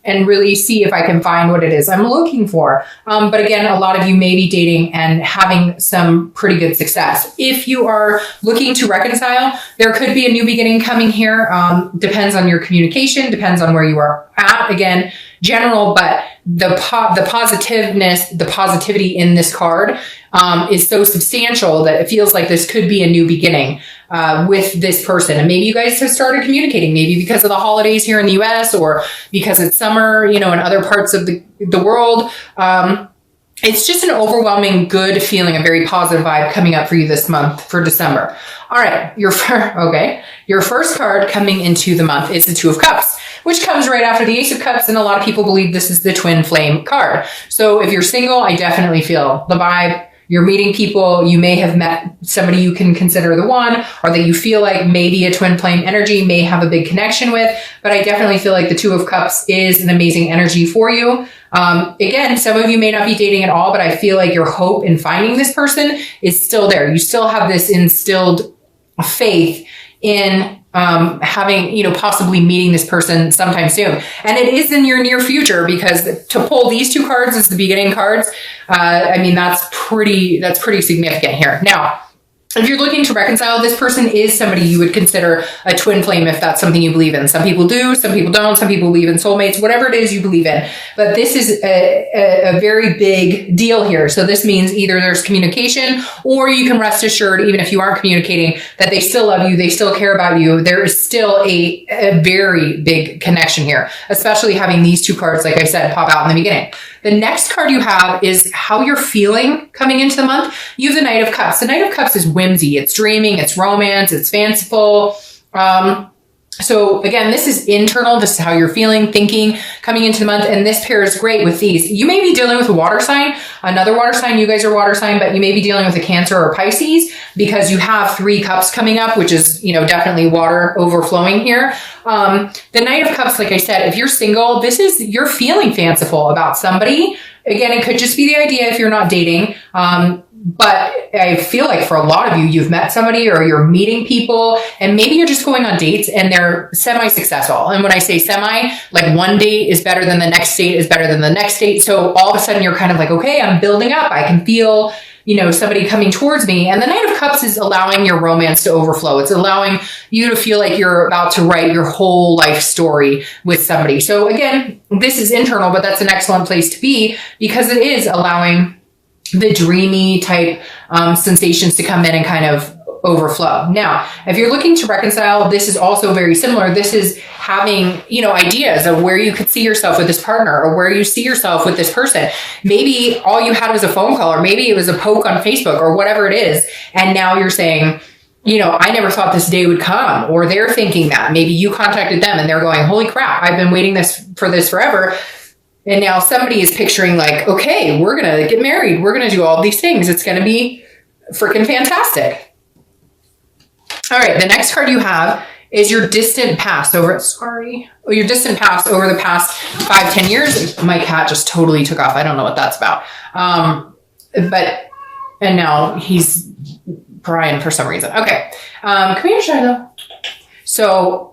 and really see if I can find what it is I'm looking for. But again, a lot of you may be dating and having some pretty good success. If you are looking to reconcile, there could be a new beginning coming here. Depends on your communication, depends on where you are at. Again, general, but the positiveness, the positivity in this card is so substantial that it feels like this could be a new beginning with this person. And maybe you guys have started communicating, maybe because of the holidays here in the US or because it's summer, you know, in other parts of the world. It's just an overwhelming good feeling, a very positive vibe coming up for you this month for December. All right, your first card coming into the month is the Two of Cups, which comes right after the Ace of Cups, and a lot of people believe this is the twin flame card. So if you're single, I definitely feel the vibe. You're meeting people, you may have met somebody you can consider the one, or that you feel like maybe a twin flame energy may have a big connection with, but I definitely feel like the Two of Cups is an amazing energy for you. Again, some of you may not be dating at all, but I feel like your hope in finding this person is still there. You still have this instilled faith in having, you know, possibly meeting this person sometime soon. And it is in your near future, because to pull these two cards as the beginning cards, I mean, that's pretty significant here. Now, if you're looking to reconcile, this person is somebody you would consider a twin flame if that's something you believe in. Some people do, some people don't, some people believe in soulmates, whatever it is you believe in. But this is a very big deal here. So this means either there's communication, or you can rest assured, even if you aren't communicating, that they still love you, they still care about you. There is still a very big connection here, especially having these two cards, like I said, pop out in the beginning. The next card you have is how you're feeling coming into the month. You have the Knight of Cups. The Knight of Cups is whimsy. It's dreaming. It's romance. It's fanciful. So again, this is internal. This is how you're feeling, thinking coming into the month. And this pairs great with these. You may be dealing with a water sign, another water sign. You guys are water sign, but you may be dealing with a Cancer or Pisces, because you have 3 cups coming up, which is, you know, definitely water overflowing here. The Knight of Cups, like I said, if you're single, this is, you're feeling fanciful about somebody. Again, it could just be the idea if you're not dating. But I feel like for a lot of you, you've met somebody or you're meeting people, and maybe you're just going on dates and they're semi-successful. And when I say semi, like one date is better than the next date is better than the next date. So all of a sudden you're kind of like, okay, I'm building up. I can feel, you know, somebody coming towards me. And the Knight of Cups is allowing your romance to overflow. It's allowing you to feel like you're about to write your whole life story with somebody. So again, this is internal, but that's an excellent place to be, because it is allowing the dreamy type sensations to come in and kind of overflow. Now, if you're looking to reconcile, this is also very similar. This is having, you know, ideas of where you could see yourself with this partner, or where you see yourself with this person. Maybe all you had was a phone call, or maybe it was a poke on Facebook, or whatever it is. And now you're saying, you know, I never thought this day would come, or they're thinking that. Maybe you contacted them and they're going, holy crap, I've been waiting for this forever. And now somebody is picturing like, okay, we're going to get married. We're going to do all these things. It's going to be freaking fantastic. All right. The next card you have is your distant past your distant past over the past 5-10 years. My cat just totally took off. I don't know what that's about. And now he's crying for some reason. Okay. Come here, Shiloh. So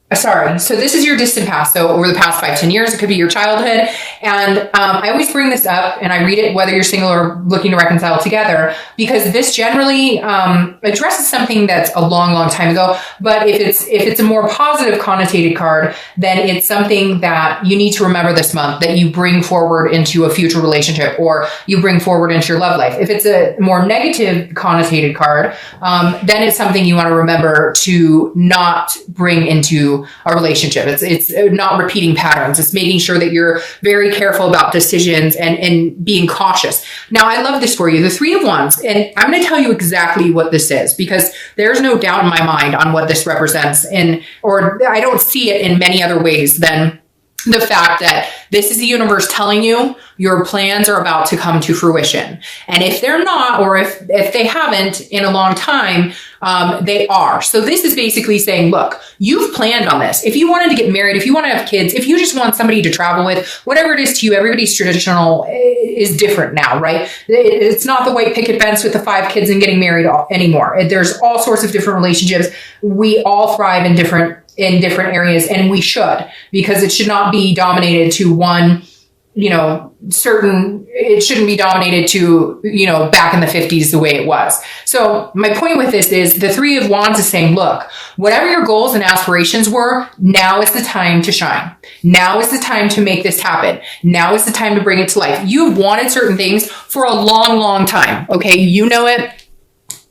this is your distant past. So over the past 5-10 years, it could be your childhood. And I always bring this up, and I read it whether you're single or looking to reconcile together, because this generally addresses something that's a long, long time ago. But if it's a more positive connotated card, then it's something that you need to remember this month, that you bring forward into a future relationship, or you bring forward into your love life. If it's a more negative connotated card, then it's something you want to remember to not bring into a relationship. It's not repeating patterns. It's making sure that you're very careful about decisions and being cautious. Now, I love this for you, the 3 of Wands, and I'm going to tell you exactly what this is, because there's no doubt in my mind on what this represents, or I don't see it in many other ways than the fact that this is the universe telling you your plans are about to come to fruition. And if they're not, or if they haven't in a long time, they are. So this is basically saying, look, you've planned on this. If you wanted to get married, if you want to have kids, if you just want somebody to travel with, whatever it is to you, everybody's traditional is different now, right? It's not the white picket fence with the 5 kids and getting married anymore. There's all sorts of different relationships. We all thrive in different in different areas, and we should, because it should not be dominated to one, it shouldn't be dominated to, back in the 50s the way it was. So my point with this is the Three of Wands is saying, look, whatever your goals and aspirations were, now is the time to shine. Now is the time to make this happen. Now is the time to bring it to life. You've wanted certain things for a long, long time. Okay. You know it,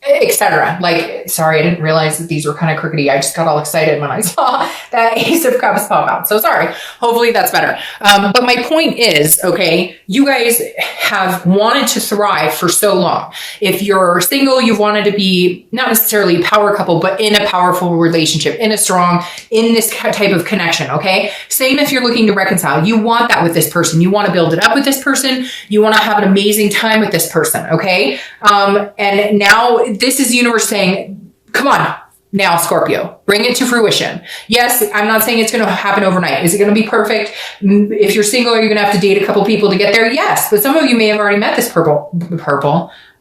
etc. Like, sorry, I didn't realize that these were kind of crookedy. I just got all excited when I saw that Ace of Cups pop out. So sorry. Hopefully that's better. But my point is, okay, you guys have wanted to thrive for so long. If you're single, you've wanted to be not necessarily a power couple, but in a powerful relationship, in this type of connection. Okay. Same if you're looking to reconcile. You want that with this person. You want to build it up with this person. You want to have an amazing time with this person. Okay. And now this is the universe saying, come on now, Scorpio, bring it to fruition. Yes, I'm not saying it's going to happen overnight. Is it going to be perfect? If you're single, are you going to have to date a couple people to get there? Yes, but some of you may have already met this purple.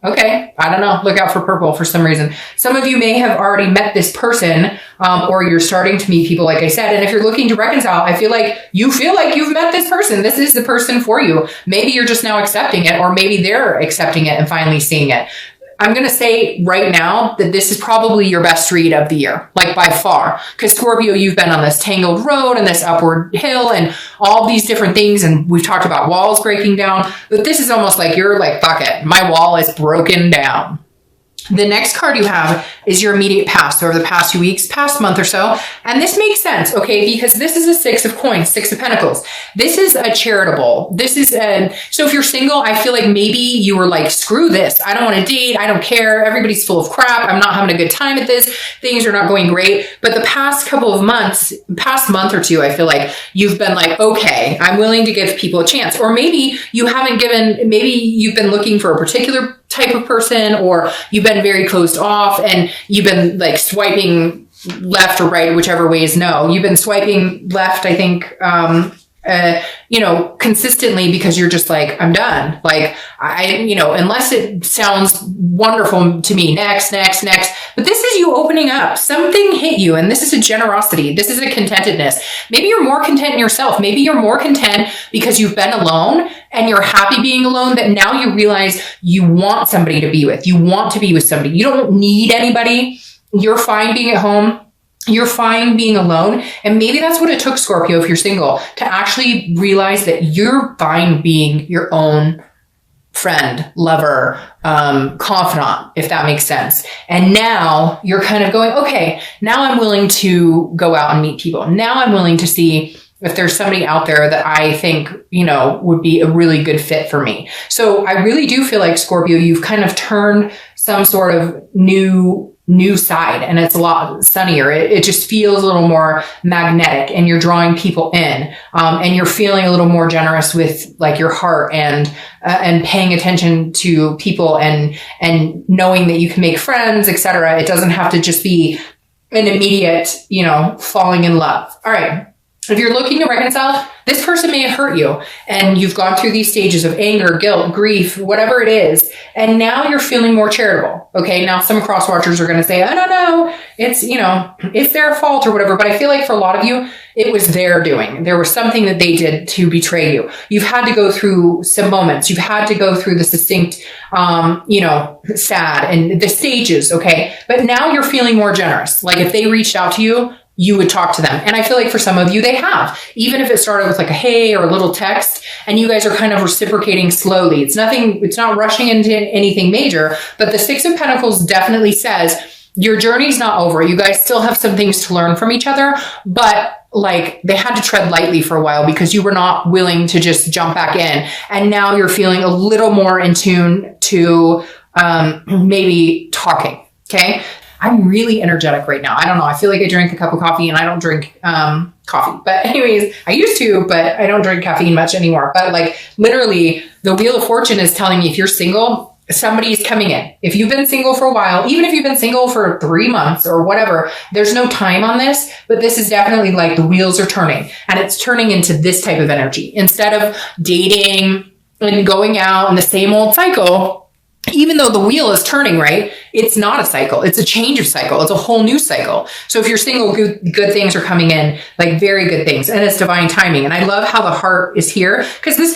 Okay, I don't know. Look out for purple for some reason. Some of you may have already met this person, or you're starting to meet people, like I said. And if you're looking to reconcile, I feel like you've met this person. This is the person for you. Maybe you're just now accepting it, or maybe they're accepting it and finally seeing it. I'm going to say right now that this is probably your best read of the year, like by far. Because Scorpio, you've been on this tangled road and this upward hill and all these different things. And we've talked about walls breaking down. But this is almost like you're like, fuck it, my wall is broken down. The next card you have is your immediate past, over the past few weeks, past month or so. And this makes sense, okay? Because this is a Six of Coins, Six of Pentacles. This is a charitable. So if you're single, I feel like maybe you were like, screw this. I don't want to date. I don't care. Everybody's full of crap. I'm not having a good time at this. Things are not going great. But the past couple of months, past month or two, I feel like you've been like, okay, I'm willing to give people a chance. Or maybe you haven't maybe you've been looking for a particular type of person, or you've been very closed off and you've been like swiping left or right, whichever way is no. You've been swiping left, I think, consistently because you're just like, I'm done. Like, unless it sounds wonderful to me, next. But this is you opening up. Something hit you, and this is a generosity. This is a contentedness. Maybe you're more content in yourself. Maybe you're more content because you've been alone and you're happy being alone, that now you realize you want somebody to be with. You want to be with somebody. You don't need anybody. You're fine being at home. You're fine being alone. And maybe that's what it took, Scorpio, if you're single, to actually realize that you're fine being your own friend, lover, confidant, if that makes sense. And now you're kind of going, okay, now I'm willing to go out and meet people. Now I'm willing to see if there's somebody out there that I think, would be a really good fit for me. So I really do feel like, Scorpio, you've kind of turned some sort of new side, and it's a lot sunnier. It just feels a little more magnetic, and you're drawing people in, and you're feeling a little more generous with like your heart and paying attention to people and knowing that you can make friends, etc. It doesn't have to just be an immediate, falling in love. All right. If you're looking to reconcile, this person may have hurt you, and you've gone through these stages of anger, guilt, grief, whatever it is. And now you're feeling more charitable. Okay. Now some cross watchers are going to say, I don't know, it's their fault or whatever. But I feel like for a lot of you, it was their doing. There was something that they did to betray you. You've had to go through some moments. You've had to go through the succinct, sad and the stages. Okay. But now you're feeling more generous. Like if they reached out to you, you would talk to them. And I feel like for some of you, they have, even if it started with like a hey or a little text, and you guys are kind of reciprocating slowly. It's not rushing into anything major, but the Six of Pentacles definitely says your journey's not over. You guys still have some things to learn from each other, but like they had to tread lightly for a while because you were not willing to just jump back in. And now you're feeling a little more in tune to maybe talking. Okay. I'm really energetic right now. I don't know. I feel like I drank a cup of coffee, and I don't drink coffee. But anyways, I used to, but I don't drink caffeine much anymore. But like literally the Wheel of Fortune is telling me if you're single, somebody's coming in. If you've been single for a while, even if you've been single for 3 months or whatever, there's no time on this, but this is definitely like the wheels are turning, and it's turning into this type of energy. Instead of dating and going out in the same old cycle, even though the wheel is turning, right? It's not a cycle. It's a change of cycle. It's a whole new cycle. So if you're single, good things are coming in, like very good things. And it's divine timing. And I love how the heart is here, because this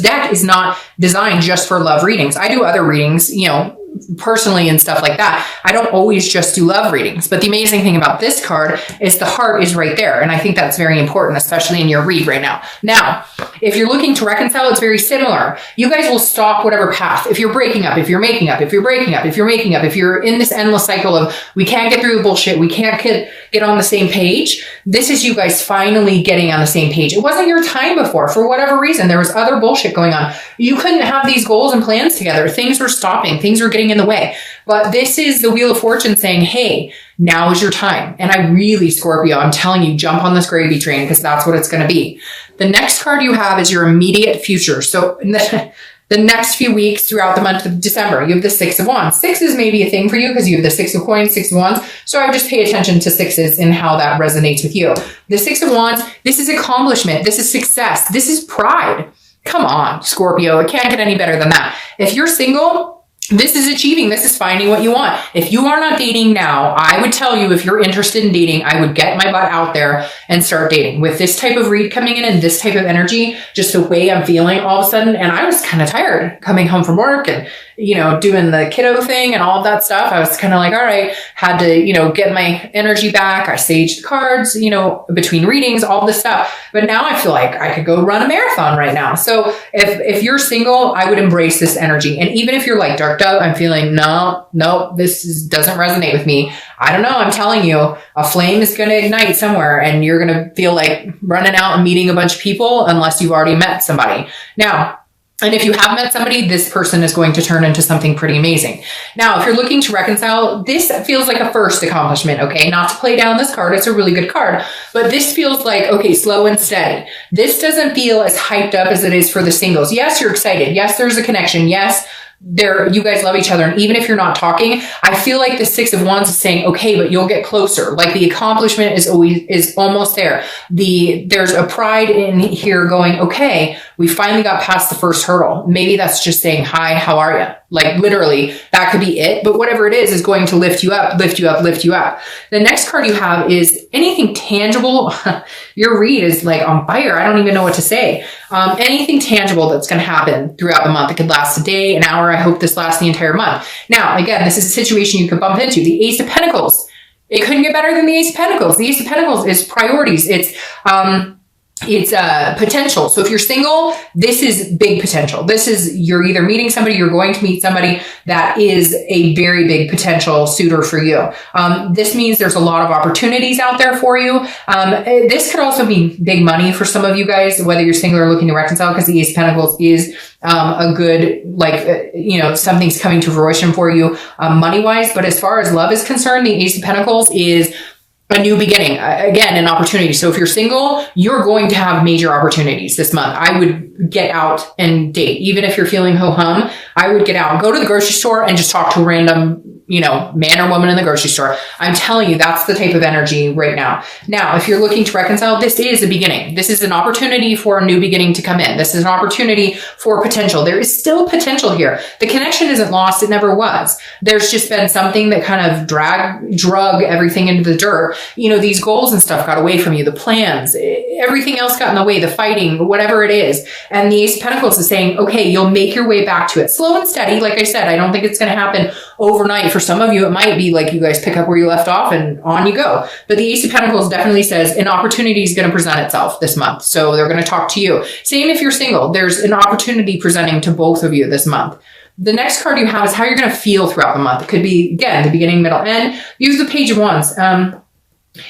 deck is not designed just for love readings. I do other readings, you know, personally and stuff like that. I don't always just do love readings, but the amazing thing about this card is the heart is right there. And I think that's very important, especially in your read right now. Now, if you're looking to reconcile, it's very similar. You guys will stop whatever path. If you're breaking up, if you're making up, if you're breaking up, if you're making up, if you're in this endless cycle of, we can't get through the bullshit, we can't get on the same page. This is you guys finally getting on the same page. It wasn't your time before. For whatever reason, there was other bullshit going on. You couldn't have these goals and plans together. Things were stopping. Things were getting in the way. But this is the Wheel of Fortune saying, hey, now is your time. And I really, Scorpio, I'm telling you, jump on this gravy train, because that's what it's going to be. The next card you have is your immediate future. So the next few weeks throughout the month of December, you have the Six of Wands. Sixes may be a thing for you because you have the Six of Coins, Six of Wands. So I would just pay attention to sixes and how that resonates with you. The Six of Wands, this is accomplishment. This is success. This is pride. Come on, Scorpio. It can't get any better than that. If you're single, this is achieving. This is finding what you want. If you are not dating now, I would tell you, if you're interested in dating, I would get my butt out there and start dating. With this type of read coming in and this type of energy, just the way I'm feeling all of a sudden. And I was kind of tired coming home from work and, you know, doing the kiddo thing and all of that stuff. I was kind of like, all right, had to, you know, get my energy back. I saged the cards, you know, between readings, all this stuff. But now I feel like I could go run a marathon right now. So if you're single, I would embrace this energy. And even if you're like, Dark Dove, I'm feeling, no, doesn't resonate with me. I don't know. I'm telling you, a flame is going to ignite somewhere and you're going to feel like running out and meeting a bunch of people unless you've already met somebody. Now, and if you have met somebody, this person is going to turn into something pretty amazing. Now, if you're looking to reconcile, this feels like a first accomplishment, okay? Not to play down this card. It's a really good card. But this feels like, okay, slow and steady. This doesn't feel as hyped up as it is for the singles. Yes, you're excited. Yes, there's a connection. Yes, you guys love each other. And even if you're not talking, I feel like the Six of Wands is saying, okay, but you'll get closer. Like the accomplishment is almost there. There's a pride in here going, okay, we finally got past the first hurdle. Maybe that's just saying, hi, how are you? Like literally that could be it. But whatever it is going to lift you up, lift you up, lift you up. The next card you have is anything tangible. Your read is like on fire. I don't even know what to say. Anything tangible that's going to happen throughout the month. It could last a day, an hour. I hope this lasts the entire month. Now, again, this is a situation you could bump into. The Ace of Pentacles. It couldn't get better than the Ace of Pentacles. The Ace of Pentacles is priorities. It's potential. So if you're single, this is big potential. This is, you're either meeting somebody, you're going to meet somebody that is a very big potential suitor for you. This means there's a lot of opportunities out there for you. This could also be big money for some of you guys, whether you're single or looking to reconcile, because the Ace of Pentacles is a good, something's coming to fruition for you money wise. But as far as love is concerned, the Ace of Pentacles is a new beginning, again, an opportunity. So if you're single, you're going to have major opportunities this month. I would get out and date. Even if you're feeling ho-hum, I would get out, go to the grocery store and just talk to a random, man or woman in the grocery store. I'm telling you, that's the type of energy right now. Now, if you're looking to reconcile, this is a beginning. This is an opportunity for a new beginning to come in. This is an opportunity for potential. There is still potential here. The connection isn't lost. It never was. There's just been something that kind of drug everything into the dirt. These goals and stuff got away from you, the plans, everything else got in the way, the fighting, whatever it is. And the Ace of Pentacles is saying, okay, you'll make your way back to it. Slow and steady. Like I said, I don't think it's going to happen overnight. For some of you, it might be like you guys pick up where you left off and on you go. But the Ace of Pentacles definitely says an opportunity is going to present itself this month. So they're going to talk to you. Same if you're single. There's an opportunity presenting to both of you this month. The next card you have is how you're going to feel throughout the month. It could be, again, the beginning, middle, end. Use the Page of Wands.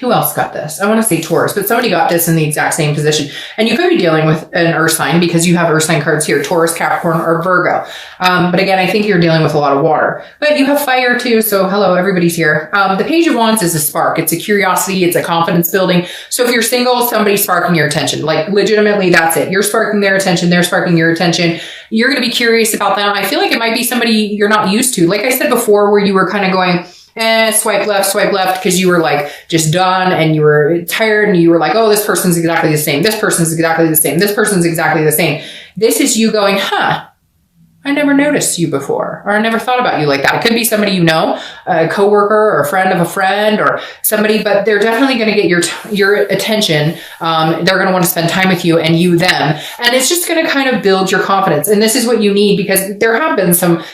Who else got this? I want to say Taurus, but somebody got this in the exact same position. And you could be dealing with an earth sign because you have earth sign cards here, Taurus, Capricorn, or Virgo. But again, I think you're dealing with a lot of water. But you have fire too, so hello, everybody's here. The Page of Wands is a spark. It's a curiosity. It's a confidence building. So if you're single, somebody's sparking your attention. Like legitimately, that's it. You're sparking their attention. They're sparking your attention. You're going to be curious about them. I feel like it might be somebody you're not used to. Like I said before, where you were kind of going, swipe left, because you were like just done and you were tired and you were like, oh, this person's exactly the same. This person's exactly the same. This person's exactly the same. This is you going, I never noticed you before, or I never thought about you like that. It could be somebody you know, a coworker or a friend of a friend or somebody, but they're definitely going to get your attention. They're going to want to spend time with you and you them. And it's just going to kind of build your confidence. And this is what you need, because there have been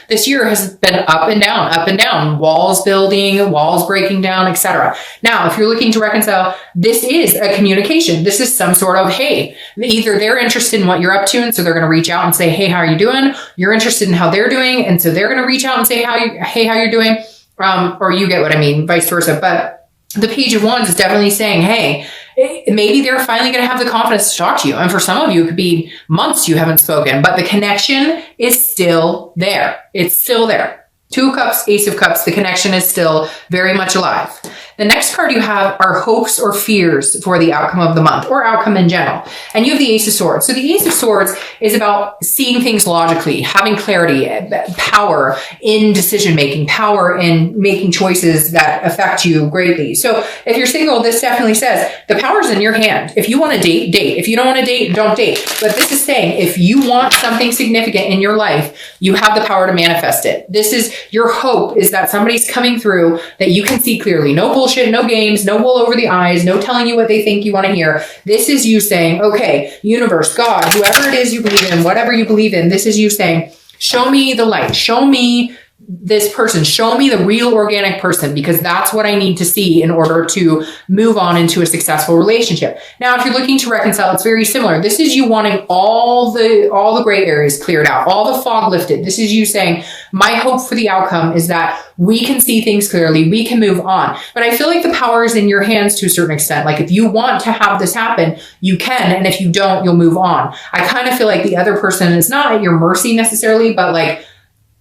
this year has been up and down, walls building, walls breaking down, etc. Now, if you're looking to reconcile, this is a communication. This is some sort of, hey, either they're interested in what you're up to, and so they're going to reach out and say, hey, how are you doing? You're interested in how they're doing, and so they're going to reach out and say, hey, how you're doing? Or you get what I mean, vice versa. But the Page of Wands is definitely saying, hey, maybe they're finally going to have the confidence to talk to you. And for some of you, it could be months you haven't spoken, but the connection is still there. It's still there. Two of Cups, Ace of Cups, the connection is still very much alive. The next card you have are hopes or fears for the outcome of the month, or outcome in general. And you have the Ace of Swords. So the Ace of Swords is about seeing things logically, having clarity, power in decision-making, power in making choices that affect you greatly. So if you're single, this definitely says the power's in your hand. If you want to date, date. If you don't want to date, don't date. But this is saying if you want something significant in your life, you have the power to manifest it. This is your hope, is that somebody's coming through that you can see clearly. No bullshit, no games, no wool over the eyes, no telling you what they think you want to hear. This is you saying, okay, universe, God, whoever it is you believe in, whatever you believe in, this is you saying, show me the light, show me this person, show me the real organic person, because that's what I need to see in order to move on into a successful relationship. Now, if you're looking to reconcile, it's very similar. This is you wanting all the gray areas cleared out, all the fog lifted. This is you saying, my hope for the outcome is that we can see things clearly, we can move on. But I feel like the power is in your hands to a certain extent. Like if you want to have this happen, you can, and if you don't, you'll move on. I kind of feel like the other person is not at your mercy necessarily, but like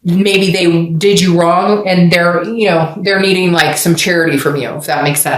maybe they did you wrong and they're needing like some charity from you, if that makes sense.